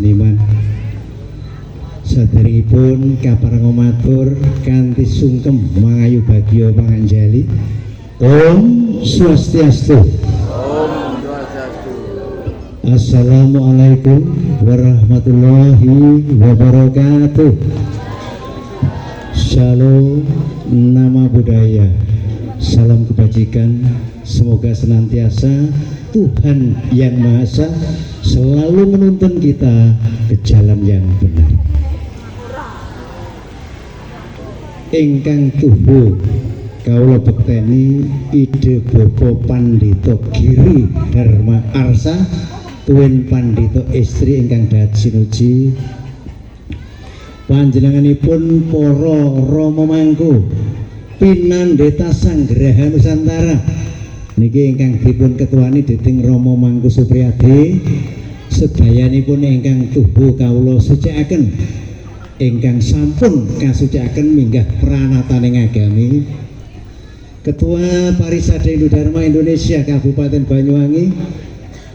seniman. Saderengipun kapareng matur kanthi sungkem mangayu bagya panganjali. Om Swastiastu. Om Swastiastu. Assalamualaikum warahmatullahi wabarakatuh. Shalom, nama budaya, salam kebajikan. Semoga senantiasa Tuhan Yang Maha Esa selalu menuntun kita ke jalan yang benar. Ingkang tuhu kawula bekteni ide Bapak Pandhita Giri Dharma Arsa tuwin Pandhita istri ingkang dahat sinuji. Panjenenganipun para rama mangku pinandhita Sanggraha Nusantara niki ingkang dipun ketuani Deting Rama Mangku Supriyadi. Sedayanipun ingkang tuhu kawula sucikaken ingkang sampun kasucikaken minggah pranataning agami. Ketua Parisade Hindu Dharma Indonesia Kabupaten Banyuwangi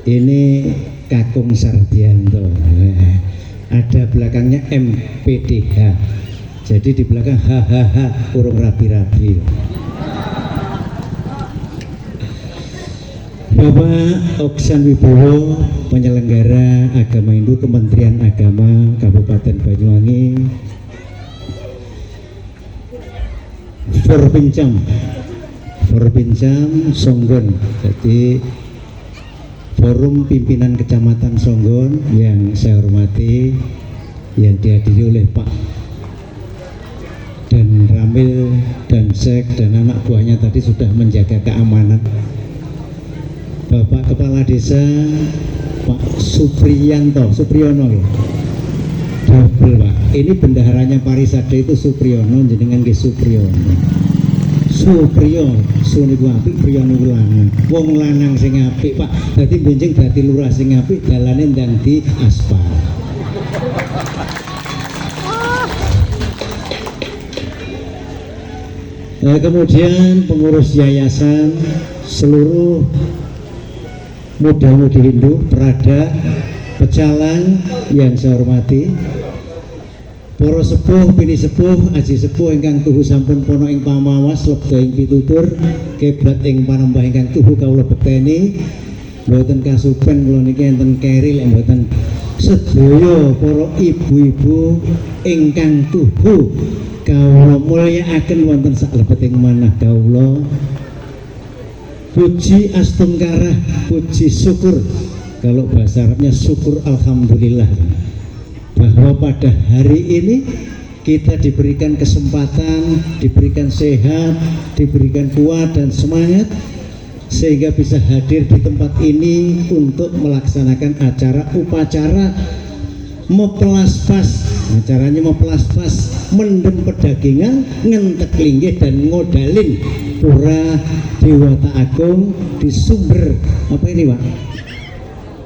ini Kakung Sardianto. Ada belakangnya MPDH. Jadi di belakang hahaha urung rapi-rapi. Bapak Oksan Wibowo, penyelenggara agama Hindu Kementerian Agama Kabupaten Banyuwangi. Forpincam Songgon. Jadi Forum Pimpinan Kecamatan Songgon yang saya hormati, yang dihadiri oleh Pak dan Ramil dan Sek dan anak buahnya tadi sudah menjaga keamanan. Bapak Kepala Desa Pak Supriyono ya. Double Pak. Ini bendaharanya Parisade itu Supriyono, jenengan ke Supriyono. Supriyo, suniku apik, priyo niku lanang. Wong lanang sing apik Pak, dadi benjing dadi lurah sing apik, dalane ndang di aspal. Kemudian pengurus yayasan, seluruh muda-mudi Hindu, Prada, pecalang yang saya hormati, para sepuh, bini sepuh, aji sepuh ingkang tuhu sampun pono ing pamawas, lebda ing pitutur, kiblat ing panembah ingkang tuhu kawula bekteni, mboten kasupen kula niki enten keril mboten sedaya para ibu-ibu ingkang tuhu kawula mulyakaken wonten saklebeting manah kawula. Puji astungkarah, puji syukur, kalau bahasa Arabnya syukur alhamdulillah, bahwa pada hari ini kita diberikan kesempatan, diberikan sehat, diberikan kuat dan semangat sehingga bisa hadir di tempat ini untuk melaksanakan acara upacara meplaspas. Acaranya meplaspas, mendem pedagingan, ngentek linggih dan ngodalin pura Dewata Agung di Sumber apa ini Pak?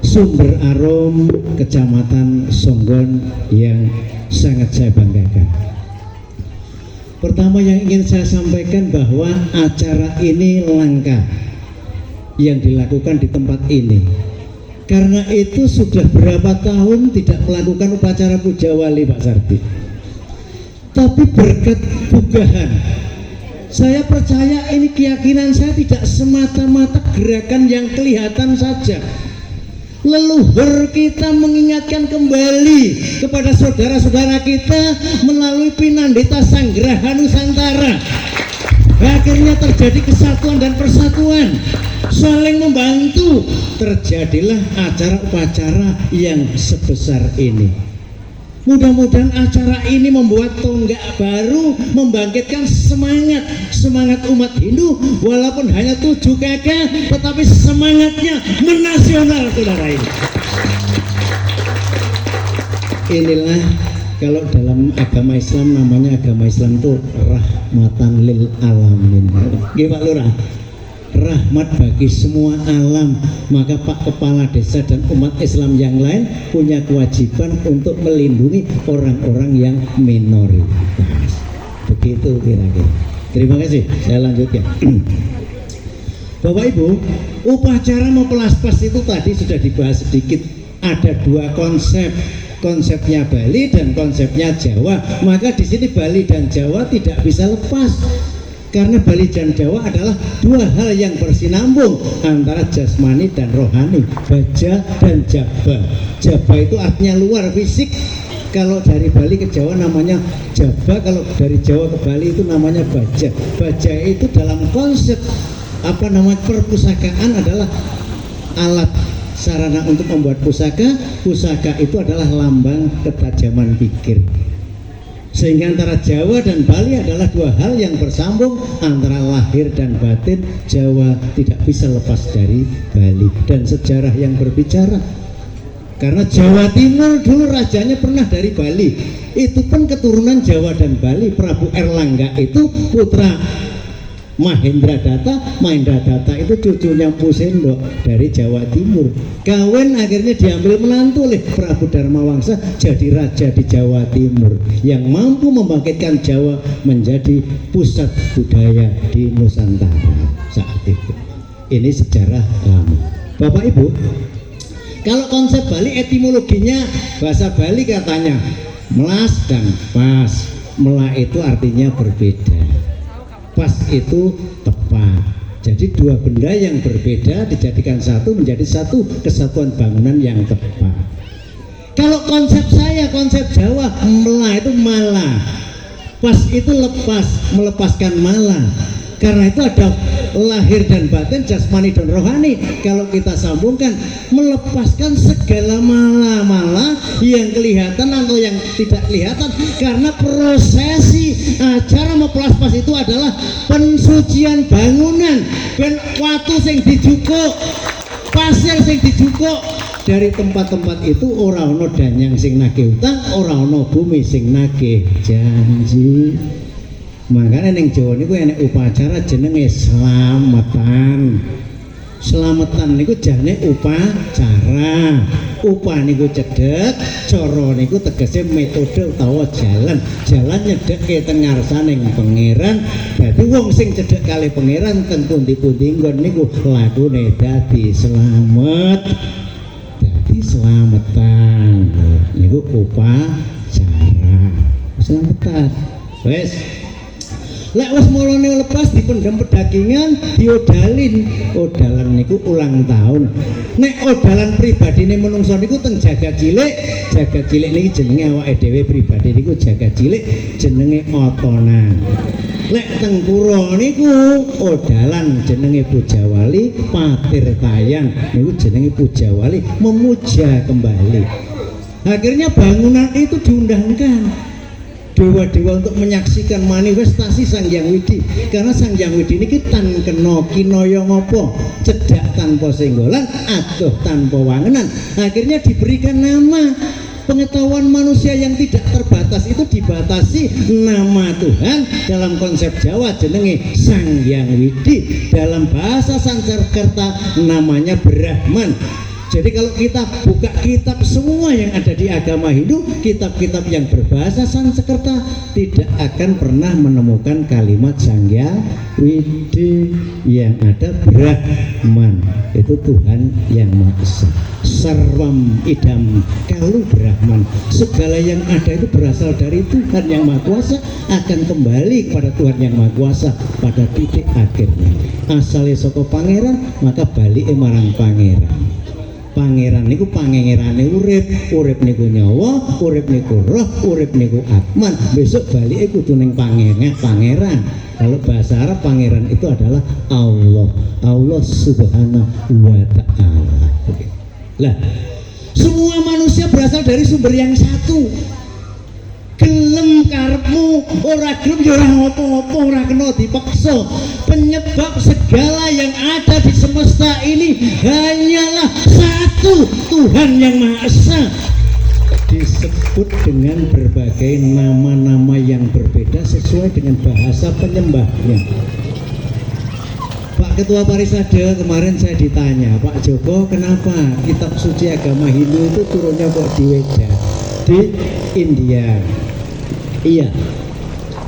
Sumber Arum, Kecamatan Songgon yang sangat saya banggakan. Pertama yang ingin saya sampaikan bahwa acara ini langka yang dilakukan di tempat ini. Karena itu sudah berapa tahun tidak melakukan upacara puja wali Pak Sardi. Tapi berkat bugahan, saya percaya ini keyakinan saya tidak semata-mata gerakan yang kelihatan saja. Leluhur kita mengingatkan kembali kepada saudara-saudara kita melalui Pinandhita Sanggraha Nusantara. Akhirnya terjadi kesatuan dan persatuan, saling membantu, terjadilah acara upacara yang sebesar ini. Mudah-mudahan acara ini membuat tonggak baru, membangkitkan semangat umat Hindu, walaupun hanya 7 kakak, tetapi semangatnya menasional, saudara ini. Inilah kalau dalam agama Islam namanya agama Islam itu rahmatan lil alamin. Nggih Pak Lurah. Rahmat bagi semua alam, maka Pak Kepala Desa dan umat Islam yang lain punya kewajiban untuk melindungi orang-orang yang minoritas. Begitu kira-kira. Terima kasih, saya lanjutkan. Bapak Ibu, upacara memplaspas itu tadi sudah dibahas sedikit. Ada 2 konsep. konsepnya Bali dan konsepnya Jawa. Maka di sini Bali dan Jawa tidak bisa lepas. Karena Bali dan Jawa adalah dua hal yang bersinambung antara jasmani dan rohani, baja dan jaba. Jaba itu artinya luar, fisik. Kalau dari Bali ke Jawa namanya jaba, kalau dari Jawa ke Bali itu namanya baja. Baja itu dalam konsep perpustakaan adalah alat sarana untuk membuat pusaka. Pusaka itu adalah lambang ketajaman pikir. Sehingga antara Jawa dan Bali adalah dua hal yang bersambung antara lahir dan batin. Jawa tidak bisa lepas dari Bali dan sejarah yang berbicara. Karena Jawa Timur dulu rajanya pernah dari Bali. Itu pun keturunan Jawa dan Bali. Prabu Erlangga itu putra Mahendra Datta itu cucunya Mpu Sendok dari Jawa Timur. Kawin akhirnya diambil menantu oleh Prabu Dharmawangsa jadi raja di Jawa Timur yang mampu membangkitkan Jawa menjadi pusat budaya di Nusantara saat itu. Ini sejarah lama. Bapak Ibu, kalau konsep Bali etimologinya bahasa Bali katanya melas dan pas. Mela itu artinya berbeda. Pas itu tepat. Jadi dua benda yang berbeda dijadikan satu menjadi satu kesatuan bangunan yang tepat. Kalau konsep saya, konsep Jawa, mela itu malah, pas itu lepas, melepaskan malah. Karena itu ada lahir dan batin, jasmani dan rohani. Kalau kita sambungkan, melepaskan segala malah-malah yang kelihatan atau yang tidak kelihatan. Karena prosesi acara meplas-pas itu adalah pensucian bangunan. Ben watu sing dijukuk, pasir sing dijukuk. Dari tempat-tempat itu ora ono danyang sing nagih utang, ora ono bumi sing nagih janji. Makanya neng Jawa niku enek upacara jenenge slametan. Slametan niku jane upacara. Upah niku cedhek, cara niku tegese metode utawa jalan. Jalan nyedekke teng ngarsaning pangeran. Dadi wong sing cedhek kalih pangeran teng pundi-pundi nggon niku lakune dadi slamet. Dadi slametan. Niku upacara. Slametan. Wes lek wis mulane lepas dipendhem pedagingan diodalin. Odalan niku ulang tahun. Nek odalan pribadine menungso niku teng jagat cilik. Jagat cilik niki jenenge awake dhewe pribadi niku jagat cilik jenenge otonan. Lek teng pura niku odalan jenenge pujawali, patirtayan niku jenenge pujawali, memuja kembali. Akhirnya bangunan itu diundangkan dewa-dewa untuk menyaksikan manifestasi Sang Hyang Widi. Karena Sang Hyang Widi ini tan kena kinaya ngopo, cedak tanpa senggolan, adoh tanpa wangenan. Akhirnya diberikan nama. Pengetahuan manusia yang tidak terbatas itu dibatasi nama Tuhan. Dalam konsep Jawa jenenge Sang Hyang Widi, dalam bahasa Sanskerta namanya Brahman. Jadi kalau kita buka kitab semua yang ada di agama Hindu, kitab-kitab yang berbahasa Sanskerta, tidak akan pernah menemukan kalimat Sang Hyang Widi. Yang ada Brahman, itu Tuhan yang Maha Esa. Sarwam idam kalu Brahman, segala yang ada itu berasal dari Tuhan yang Maha Kuasa, akan kembali kepada Tuhan yang Maha Kuasa pada titik akhirnya. Asale saka pangeran, maka balik marang pangeran. Pangeran niku pangerane urip, urip niku nyawa, urip niku roh, urip niku atman. Besok balike kudu ning pangeran. Kalau bahasa Arab pangeran itu adalah Allah, Allah Subhanahu wa Ta'ala. Lah, semua manusia berasal dari sumber yang satu. Gelem karepmu, ora gelem ya ora ngopo-ngopo, ora kena dipaksa. Penyebab segala yang ada di semesta ini hanyalah satu, Tuhan yang Maha Esa. Disebut dengan berbagai nama-nama yang berbeda sesuai dengan bahasa penyembahnya. Pak Ketua Parisade, kemarin saya ditanya, Pak Joko, kenapa kitab suci agama Hindu itu turunnya kok di Weda, di India? Iya,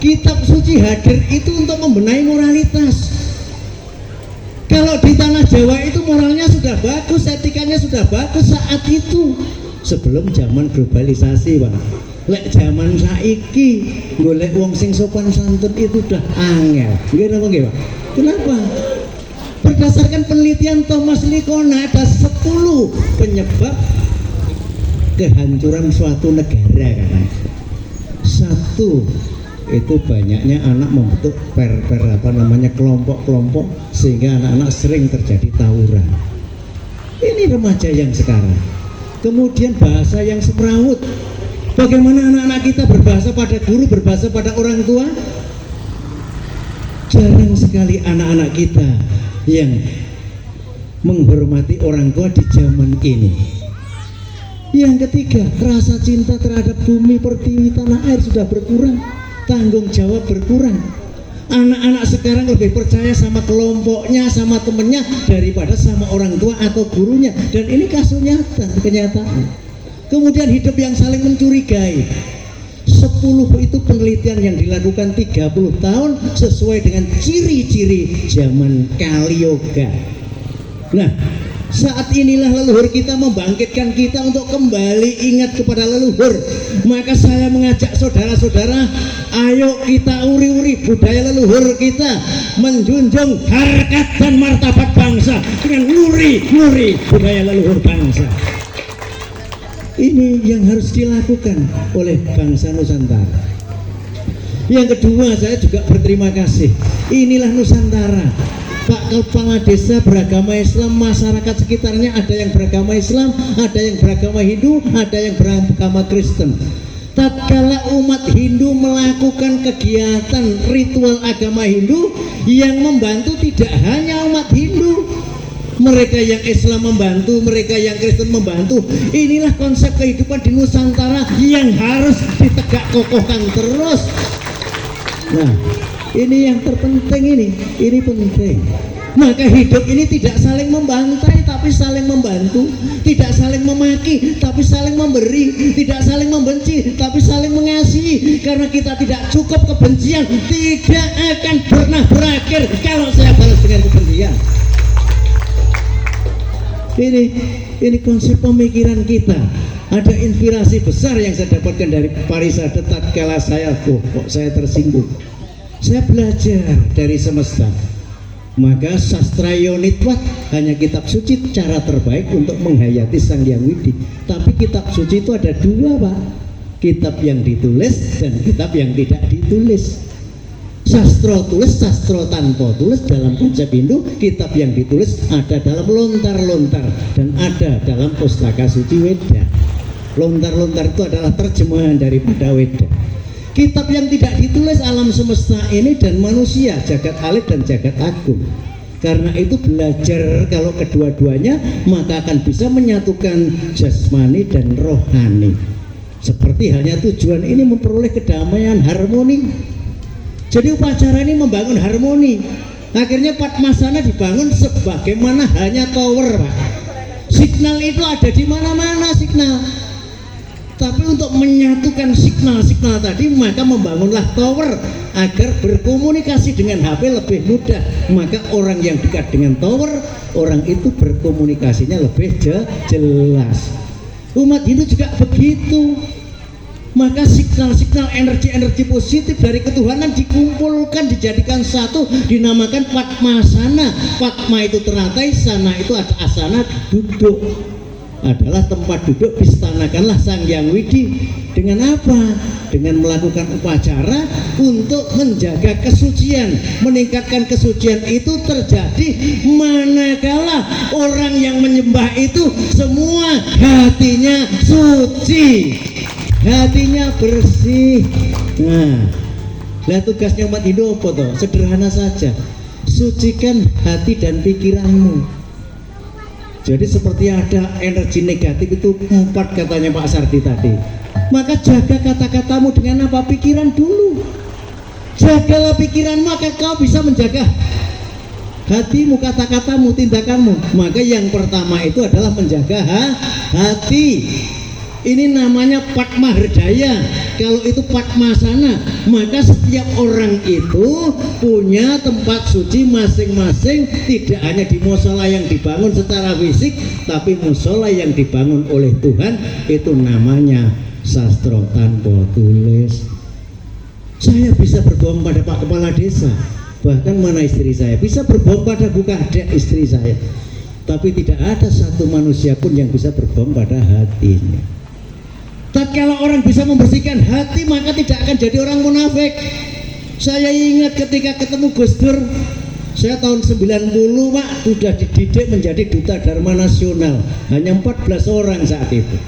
kitab suci hadir itu untuk membenahi moralitas. Kalau di tanah Jawa itu moralnya sudah bagus, etikanya sudah bagus saat itu. sebelum zaman globalisasi, Pak. Lek zaman saiki golek wong sing sopan santun itu udah angel. Nggih napa nggih, Pak? Kenapa? Berdasarkan penelitian Thomas Likona ada 10 penyebab kehancuran suatu negara kan. Satu, itu banyaknya anak membentuk kelompok-kelompok sehingga anak-anak sering terjadi tawuran. Ini remaja yang sekarang. Kemudian bahasa yang semrawut. Bagaimana anak-anak kita berbahasa pada guru, berbahasa pada orang tua? Jarang sekali anak-anak kita yang menghormati orang tua di zaman ini. Yang ketiga, rasa cinta terhadap bumi, pertiwi, tanah air sudah berkurang, tanggung jawab berkurang. Anak-anak sekarang lebih percaya sama kelompoknya, sama temennya daripada sama orang tua atau gurunya. Dan ini kasus nyata, kenyataan. Kemudian hidup yang saling mencurigai. 10 itu penelitian yang dilakukan 30 tahun sesuai dengan ciri-ciri zaman Kali Yoga. Nah, saat inilah leluhur kita membangkitkan kita untuk kembali ingat kepada leluhur. Maka saya mengajak saudara-saudara, ayo kita uri-uri budaya leluhur kita, menjunjung harkat dan martabat bangsa dengan nguri-nguri budaya leluhur bangsa. Ini yang harus dilakukan oleh bangsa Nusantara. Yang kedua, saya juga berterima kasih. Inilah Nusantara. Pak Kepala Desa beragama Islam, masyarakat sekitarnya ada yang beragama Islam, ada yang beragama Hindu, ada yang beragama Kristen. Tatkala umat Hindu melakukan kegiatan ritual agama Hindu, yang membantu tidak hanya umat Hindu, mereka yang Islam membantu, mereka yang Kristen membantu. Inilah konsep kehidupan di Nusantara yang harus ditegak kokohkan terus. Nah, ini yang terpenting, ini penting. Maka hidup ini tidak saling membantai tapi saling membantu, tidak saling memaki tapi saling memberi, tidak saling membenci tapi saling mengasihi. Karena kita tidak cukup kebencian, tidak akan pernah berakhir kalau saya balas dengan kebencian. Ini konsep pemikiran kita. Ada inspirasi besar yang saya dapatkan dari Parisade tatkala saya kok saya tersinggung. Saya belajar dari semesta. Maka sastra Yonitwat hanya kitab suci cara terbaik untuk menghayati Sang Hyang Widi. Tapi kitab suci itu ada 2, Pak. Kitab yang ditulis dan kitab yang tidak ditulis. Sastro tulis, sastro tanpa tulis dalam konsep Hindu. Kitab yang ditulis ada dalam lontar-lontar dan ada dalam pustaka suci Weda. Lontar-lontar itu adalah terjemahan daripada Weda. Kitab yang tidak ditulis alam semesta ini dan manusia, jagat alit dan jagat agung. Karena itu belajar kalau kedua-duanya maka akan bisa menyatukan jasmani dan rohani. Seperti halnya tujuan ini memperoleh kedamaian, harmoni. Jadi upacara ini membangun harmoni. Akhirnya Padmasana dibangun sebagaimana hanya tower, Pak. Signal itu ada di mana-mana signal. Tapi untuk menyatukan signal-signal tadi maka membangunlah tower agar berkomunikasi dengan HP lebih mudah. Maka orang yang dekat dengan tower, orang itu berkomunikasinya lebih jelas. Umat Hindu juga begitu. Maka signal-signal energi-energi positif dari ketuhanan dikumpulkan, dijadikan satu, dinamakan Padmasana. Padma itu teratai, sana itu ada asana, duduk. Adalah tempat duduk, distanakanlah Sang Hyang Widi. Dengan apa? Dengan melakukan upacara untuk menjaga kesucian. Meningkatkan kesucian itu terjadi manakala orang yang menyembah itu semua hatinya suci, hatinya bersih. Nah, tugasnya umat Hindu apa toh? Sederhana saja, sucikan hati dan pikiranmu. Jadi seperti ada energi negatif itu 4 katanya Pak Sardi tadi. Maka jaga kata-katamu dengan apa? Pikiran dulu. Jagalah pikiran, maka kau bisa menjaga hatimu, kata-katamu, tindakanmu. Maka yang pertama itu adalah menjaga hati. Ini namanya Padma Herdaya. Kalau itu Padmasana, maka setiap orang itu punya tempat suci masing-masing, tidak hanya di musola yang dibangun secara fisik, tapi musola yang dibangun oleh Tuhan. Itu namanya sastro tanpa tulis. Saya bisa berbohong pada Pak Kepala Desa, bahkan mana istri saya bisa berbohong pada Bu Kadek istri saya, tapi tidak ada satu manusia pun yang bisa berbohong pada hatinya. Tatkala orang bisa membersihkan hati, maka tidak akan jadi orang munafik. Saya ingat ketika ketemu Gus Dur, saya tahun 90 Pak, sudah dididik menjadi duta Dharma Nasional, hanya 14 orang saat itu.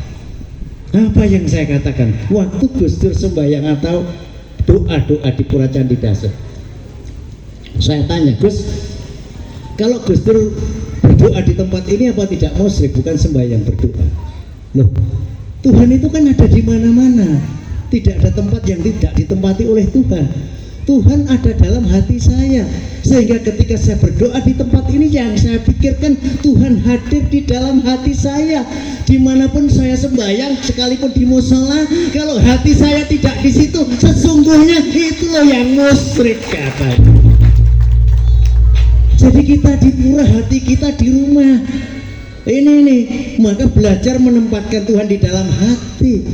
Apa yang saya katakan waktu Gus Dur sembahyang atau doa-doa di Pura Candidasa? Saya tanya, Gus, kalau Gus Dur berdoa di tempat ini apa tidak musyrik? Bukan sembahyang, berdoa. Loh, Tuhan itu kan ada di mana-mana. Tidak ada tempat yang tidak ditempati oleh Tuhan. Tuhan ada dalam hati saya. Sehingga ketika saya berdoa di tempat ini, yang saya pikirkan Tuhan hadir di dalam hati saya. Dimanapun saya sembahyang, sekalipun di musola, kalau hati saya tidak di situ, sesungguhnya itulah yang musyrik katanya. Jadi kita di pura, hati kita di rumah. Ini nih, maka belajar menempatkan Tuhan di dalam hati.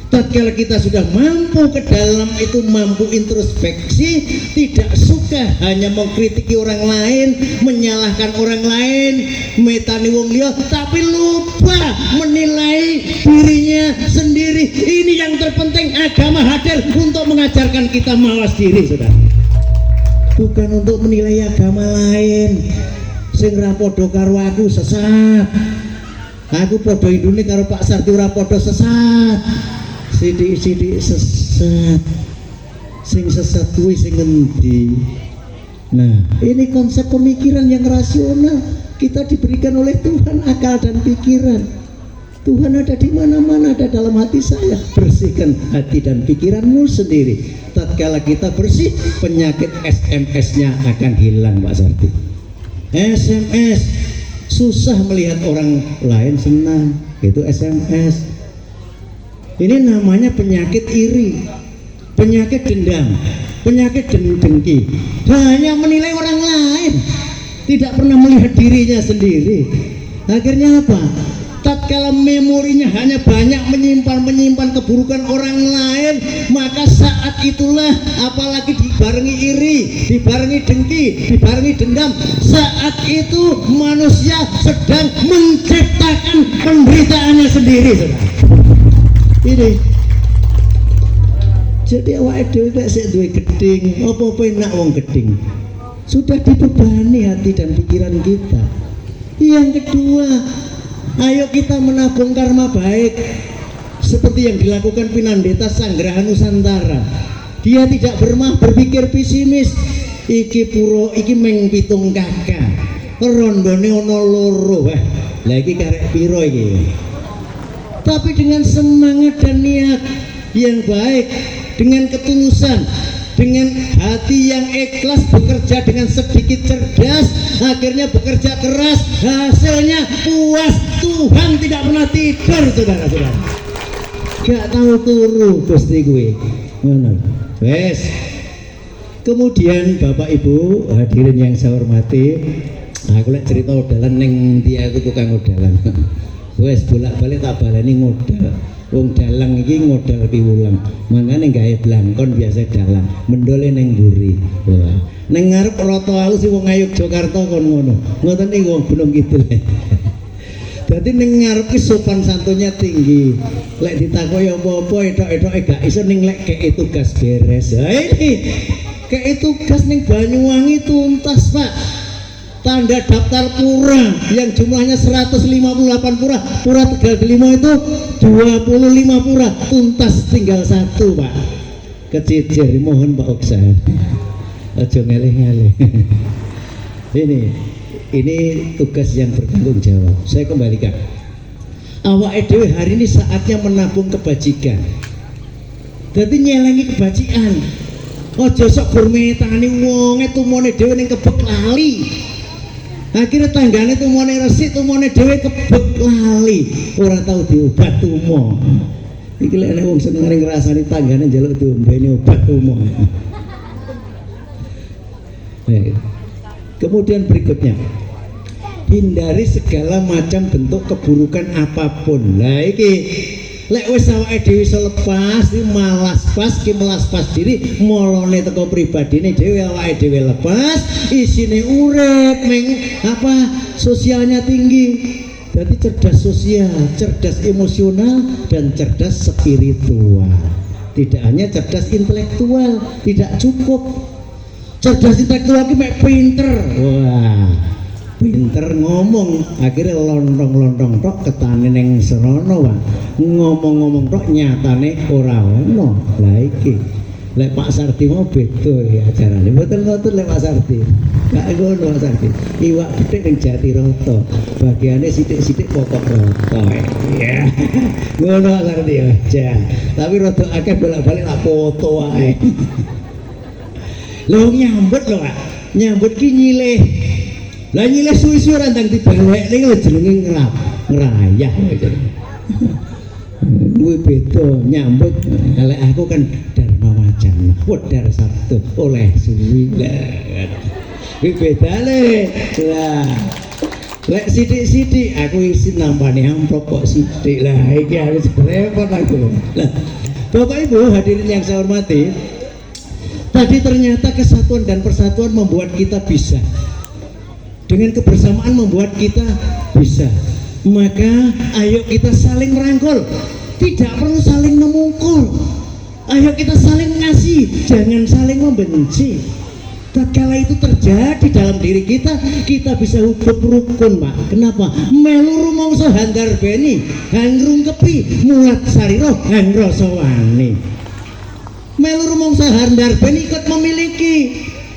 Tatkala kita sudah mampu ke dalam itu, mampu introspeksi, tidak suka hanya mengkritiki orang lain, menyalahkan orang lain, metani wong liya, tapi lupa menilai dirinya sendiri. Ini yang terpenting, agama hadir untuk mengajarkan kita mawas diri, saudara. Bukan untuk menilai agama lain. Sing ra padha karo aku sesat. Aku padha indune karo Pak Sarti ora padha sesat. Sidik-sidik sesat. Sing sesat kuwi sing ngendi? Nah, ini konsep pemikiran yang rasional. Kita diberikan oleh Tuhan akal dan pikiran. Tuhan ada di mana-mana, ada dalam hati saya. Bersihkan hati dan pikiranmu sendiri. Tatkala kita bersih, penyakit SMS-nya akan hilang, Pak Sarti. SMS susah melihat orang lain senang, itu SMS. Ini namanya penyakit iri, penyakit dendam, penyakit dengki. Hanya menilai orang lain, tidak pernah melihat dirinya sendiri. Akhirnya apa? Tatkala memorinya hanya banyak menyimpan keburukan orang lain, maka saat itulah, apalagi dibarengi iri, dibarengi dengki, dibarengi dendam, saat itu manusia sedang menciptakan penderitaannya sendiri, saudara. Ini jadi awake dhewe nek sik duwe geding, apa-apa enak wong geding. Sudah dibebani hati dan pikiran kita. Yang kedua, ayo kita menabung karma baik seperti yang dilakukan Pinandeta Sanggraha Nusantara. Dia tidak berpikir pesimis. Iki puro, iki meng pitung kakak, rondone ono loro, lah iki karek piro iki. Tapi dengan semangat dan niat yang baik, dengan ketulusan, dengan hati yang ikhlas, bekerja dengan sedikit cerdas, akhirnya bekerja keras, hasilnya puas. Tuhan tidak pernah tidur, saudara-saudara. Gak tahu turu Gusti gue. Wes. Kemudian Bapak Ibu hadirin yang saya hormati, aku lek cerita udalan neng dia itu tukang udalan. Wes bolak-balik tak baleni modal. Wong dalang iki modal piwulang. Mangane gawe blangkon biasa dalang. Mendole ning mburi. Wah. Ning ngarep rata aku si wong Yogyakarta kon ngono. Ngoten iki wong Gunung Kidul. Dadi ning ngarep ki sopan santunnya tinggi. Lek ditakoki apa-apa etok-etoke gak iso ning lek kek tugas beres. Ha ini kek tugas ning Banyuwangi tuntas, Pak. Tanda daftar pura yang jumlahnya 158 pura, Pura Tegal Delima itu 25 pura, tuntas tinggal 1, Pak. Kecicir, mohon Pak Oksan. Aja ngelih-ngelih. Ini tugas yang bertanggung jawab. Saya kembalikan. Awak dhewe hari ini saatnya menabung kebajikan. Jadi nyelengi kebajikan. Aja sok gurmetani wonge tumone dhewe ning kebek lali. Akhirnya tanggane tumone resik, tumone dhewe kebek lali, ora tau diobat tumo. Iki lek nek wong seneng ngrasani tanggane njaluk diombeni obat tumo. Kemudian berikutnya, hindari segala macam bentuk keburukan apapun. Lah iki lek wis awake dhewe iso lepas, iki malas pas ki melas pas diri, molone teko pribadine dhewe awake dhewe lepas, isine urip meng apa sosialnya tinggi. Berarti cerdas sosial, cerdas emosional dan cerdas spiritual. Tidak hanya cerdas intelektual, tidak cukup. Cerdas intelektual ki mek pinter. Wah, pinter ngomong akhirnya lontong-lontong tok ketane ning serono wae. Ngomong-ngomong tok nyatane ora ono. Lah iki lek Pak Sarti mau beda ya acarane. Mboten ngoten lek Pak Sarti. Gak ngono Pak Sarti. Iwak gethik ning Jatiroto. Bagiane sithik-sithik pokok roto. Ya. Ngono Pak Sarti aja. Tapi rada akeh bolak-balik tak foto wae. Lho nyambut lho Pak. Nyambut ki nyilih. Lah nyilih suwi-suwi ora ndang dibalekne lho jenenge ngerayah. Kuwi beda nyambut. Lek aku kan Dharma Wacana, wedar Sabtu oleh suwi. Kuwi bedane. Lah lek sithik-sithik aku isi nampani amplop kok sithik. Lah iki harus repot aku. Lah Bapak Ibu hadirin yang saya hormati, tadi ternyata kesatuan dan persatuan membuat kita bisa. Dengan kebersamaan membuat kita bisa. Maka ayo kita saling merangkul, tidak perlu saling memukul. Ayo kita saling mengasihi, jangan saling membenci. Tatkala itu terjadi dalam diri kita, kita bisa hidup rukun Pak. Kenapa? Melu rumangsa handar beni, hangrung kepi, mulat sariro, hangrasa wani. Melu rumangsa handar beni ikut memiliki.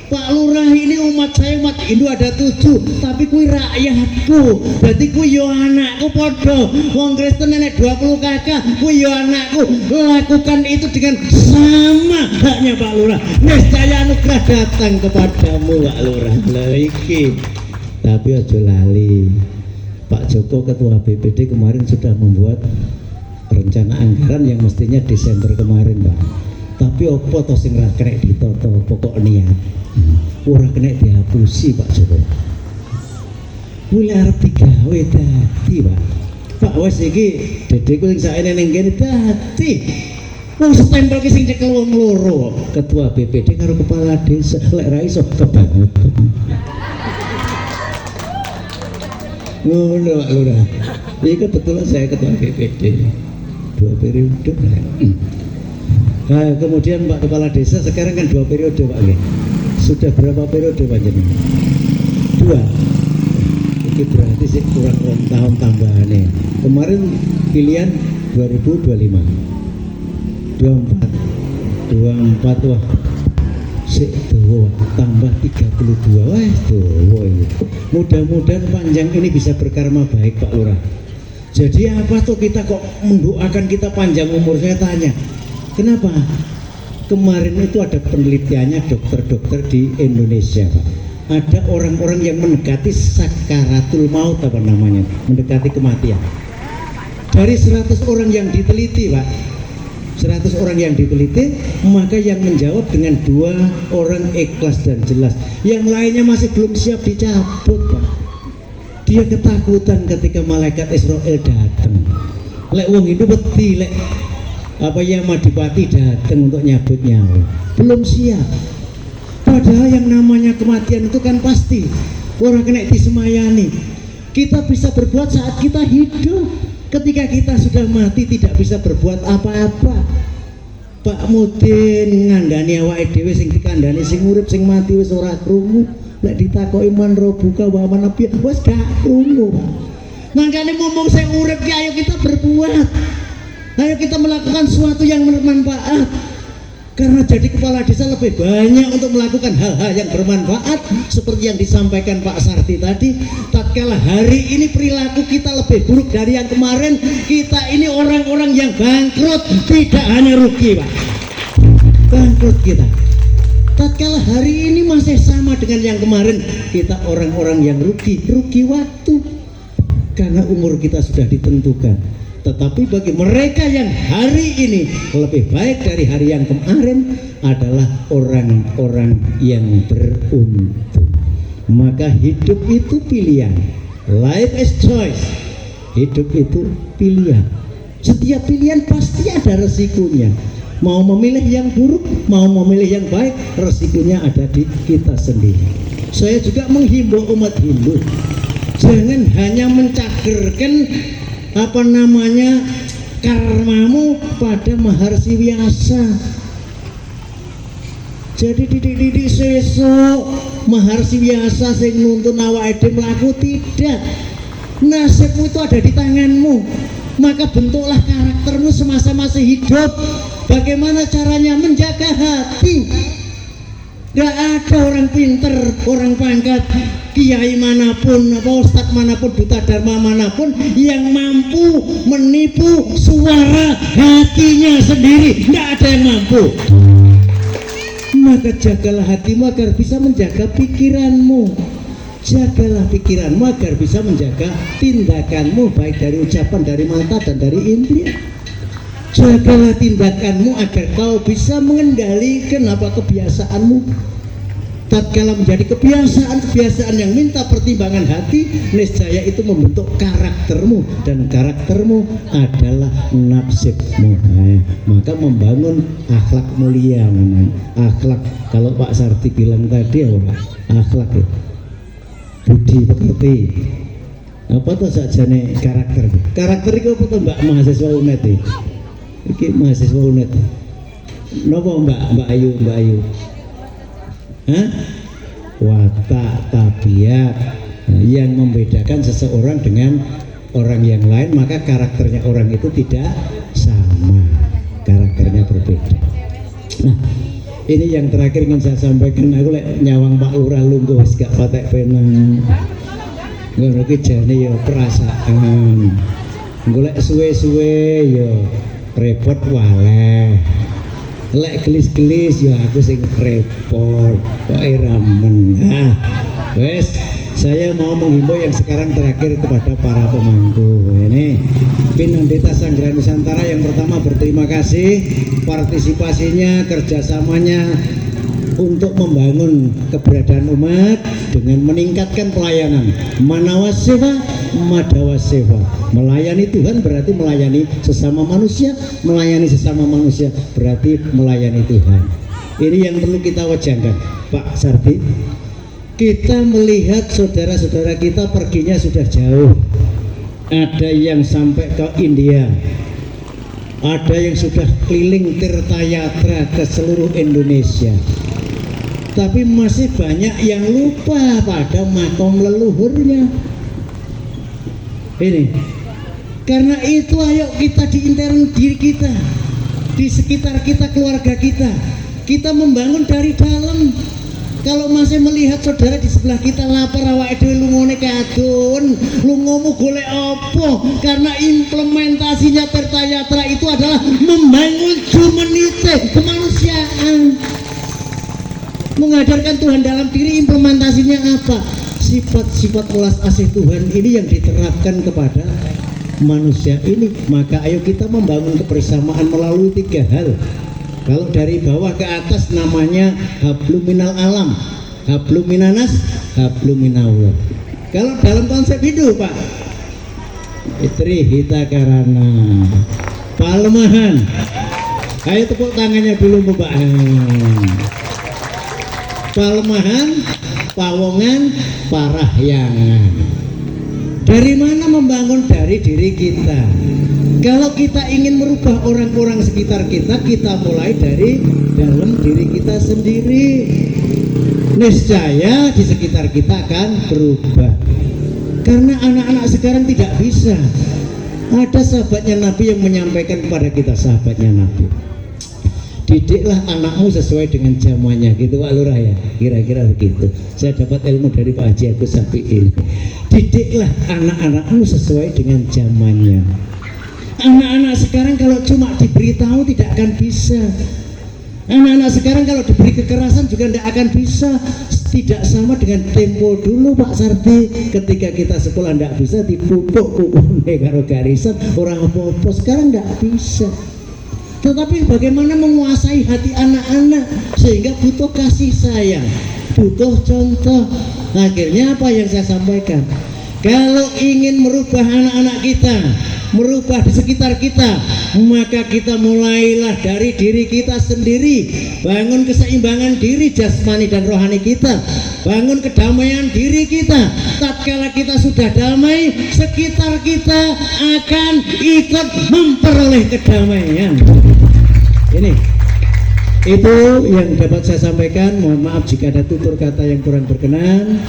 Pak Lurah ini umat saya, umat Hindu ada 7, tapi kui rakyatku, berarti kui yo anakku podo. Wong Kristen nenek 20 kakak, kui yo anakku. Lakukan itu dengan sama haknya Pak Lurah. Niscaya anugerah datang kepadamu Pak Lurah. Lah iki. Tapi ojo lali. Pak Joko ketua BPD kemarin sudah membuat rencana anggaran yang mestinya Desember kemarin Pak. Tapi opo to sing ra kena ditoto pokok niat. Ora kena dihapusi Pak Joko. Kuwi arep digawe dadi Pak. Pak wis iki Dede ku sing sakene ning kene dadi. Wong stempel ki sing cekel wong loro. Ketua BPD karo kepala desa lek ra iso kebanget. Ngono Pak Lurah. Iki kebetulan saya ketua BPD 2 periode. Nah, kemudian Pak Kepala Desa sekarang kan 2 periode Pak. Sudah berapa periode Pak Jenengan? 2. Ini berarti sih kurang tahun tambahannya. Kemarin pilihan 2025. 24 wah. Sik tuh tambah 32. Wah, tuh. Mudah-mudahan panjang ini bisa berkarma baik Pak Lurah. Jadi apa tuh kita kok mendoakan kita panjang umur, saya tanya. Kenapa? Kemarin itu ada penelitiannya dokter-dokter di Indonesia Pak. Ada orang-orang yang mendekati sakaratul maut apa namanya, mendekati kematian. Dari 100 orang yang diteliti Pak, 100 orang yang diteliti, maka yang menjawab dengan 2 orang ikhlas dan jelas. Yang lainnya masih belum siap dicabut Pak. Dia ketakutan ketika malaikat Israel datang. Lek wong itu wedi lek apa yang Madipati datang untuk nyabut nyawa, belum siap. Padahal yang namanya kematian itu kan pasti, orang kena disemayani. Kita bisa berbuat saat kita hidup. Ketika kita sudah mati tidak bisa berbuat apa-apa. Pak Mudin ngandani awake dhewe sing dikandani sing urip sing mati wis ora krungu. Lek ditakoki man robuka wa manabi wis gak krungu. Mangkane ngomong sing urip ki ayo kita berbuat. Ayo kita melakukan sesuatu yang bermanfaat. Karena jadi kepala desa lebih banyak untuk melakukan hal-hal yang bermanfaat seperti yang disampaikan Pak Sarti tadi. Tatkala hari ini perilaku kita lebih buruk dari yang kemarin, kita ini orang-orang yang bangkrut, tidak hanya rugi Pak. Bangkrut kita. Tatkala hari ini masih sama dengan yang kemarin, kita orang-orang yang rugi waktu, karena umur kita sudah ditentukan. Tetapi bagi mereka yang hari ini lebih baik dari hari yang kemarin adalah orang-orang yang beruntung. Maka hidup itu pilihan. Life is choice. Hidup itu pilihan. Setiap pilihan pasti ada resikonya. Mau memilih yang buruk, mau memilih yang baik, resikonya ada di kita sendiri. Saya juga menghimbau umat Hindu, jangan hanya mencagerkan karmamu pada Maharsi Vyasa. Jadi didik-didik sesuk Maharsi Vyasa sing nuntun awake dhewe mlaku, tidak. Nasibmu itu ada di tanganmu. Maka bentuklah karaktermu semasa masih hidup. Bagaimana caranya menjaga hati? Gak ada orang pinter, orang pangkat, kiai manapun, ustadz manapun, duta dharma manapun yang mampu menipu suara hatinya sendiri. Gak ada yang mampu. Maka jagalah hatimu agar bisa menjaga pikiranmu. Jagalah pikiranmu agar bisa menjaga tindakanmu, baik dari ucapan, dari mata, dan dari indria. Jagalah tindakanmu agar kau bisa mengendalikan kebiasaanmu. Tatkala menjadi kebiasaan yang minta pertimbangan hati, niscaya itu membentuk karaktermu, dan karaktermu adalah nasibmu. Maka membangun akhlak mulia, akhlak, kalau Pak Sarti bilang tadi akhlak itu budi pekerti. Apa tuh sajane karakter itu apa tuh Mbak mahasiswa UNED iki mahasiswa UNED napa Mbak Ayu hah? Watak, tabiat yang membedakan seseorang dengan orang yang lain, maka karakternya orang itu tidak sama, karakternya berbeda. Nah, ini yang terakhir ingin saya sampaikan. Aku nyawang Pak Lurah lungguh wis gak patek penang. Ngono ki jane ya perasaan. Golek suwe-suwe ya repot waleh. Lek gelis-gelis ya aku sing repot. Kok ramen. Nah, wes saya mau menghimbau yang sekarang terakhir kepada para pemangku. Ini Pinandita Sanggrahan Nusantara yang pertama berterima kasih partisipasinya, kerjasamanya untuk membangun keberadaan umat dengan meningkatkan pelayanan. Manawaseva, madawaseva. Melayani Tuhan berarti melayani sesama manusia, melayani sesama manusia berarti melayani Tuhan. Ini yang perlu kita wajahkan, Pak Sarti. Kita melihat saudara-saudara kita perginya sudah jauh. Ada yang sampai ke India, ada yang sudah keliling tirtayatra ke seluruh Indonesia. Tapi masih banyak yang lupa pada makom leluhurnya. Ini karena itu ayo kita di intern diri kita, di sekitar kita, keluarga kita membangun dari dalam. Kalau masih melihat saudara di sebelah kita lapar, awake dhewe lungone kadun, lungomu golek opo? Karena implementasinya Tirtayatra itu adalah membangun humanity, kemanusiaan. Mengajarkan Tuhan dalam diri, implementasinya apa? Sifat-sifat welas asih Tuhan ini yang diterapkan kepada manusia ini. Maka ayo kita membangun kebersamaan melalui 3 hal. Kalau dari bawah ke atas namanya hablum minal alam, hablum minanas, hablum minallah. Kalau dalam konsep hidup Pak, Itri hita karana palemahan. Ayo tepuk tangannya dulu Mbak. Palemahan, pawongan, parahyangan. Dari mana membangun? Dari diri kita. Kalau kita ingin merubah orang-orang sekitar kita, kita mulai dari dalam diri kita sendiri. Niscaya di sekitar kita akan berubah. Karena anak-anak sekarang tidak bisa. Ada sahabatnya Nabi yang menyampaikan kepada kita, sahabatnya Nabi, didiklah anakmu sesuai dengan zamannya, gitu Pak Lurah ya, kira-kira begitu. Saya dapat ilmu dari Pak Haji Agus Sapi'in. Didiklah anak-anakmu sesuai dengan zamannya. Anak-anak sekarang kalau cuma diberitahu tidak akan bisa. Anak-anak sekarang kalau diberi kekerasan juga tidak akan bisa. Tidak sama dengan tempo dulu Pak Sardi, ketika kita sekolah tidak bisa dipupuk kukune karo garisan orang apa-apa. Sekarang tidak bisa. Tetapi bagaimana menguasai hati anak-anak sehingga butuh kasih sayang, butuh contoh. Akhirnya apa yang saya sampaikan, kalau ingin merubah anak-anak kita, merubah di sekitar kita, maka kita mulailah dari diri kita sendiri. Bangun keseimbangan diri jasmani dan rohani kita, bangun kedamaian diri kita. Tatkala kita sudah damai, sekitar kita akan ikut memperoleh kedamaian. Ini itu yang dapat saya sampaikan. Mohon maaf jika ada tutur kata yang kurang berkenan.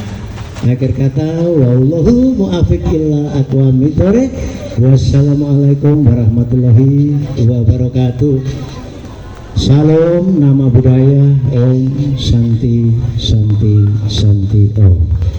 Akhir kata, wallahu mu'afiq illa aqwamit thoriq. Wassalamualaikum warahmatullahi wabarakatuh. Salam nama budaya. Om Santi Santi Santi Om.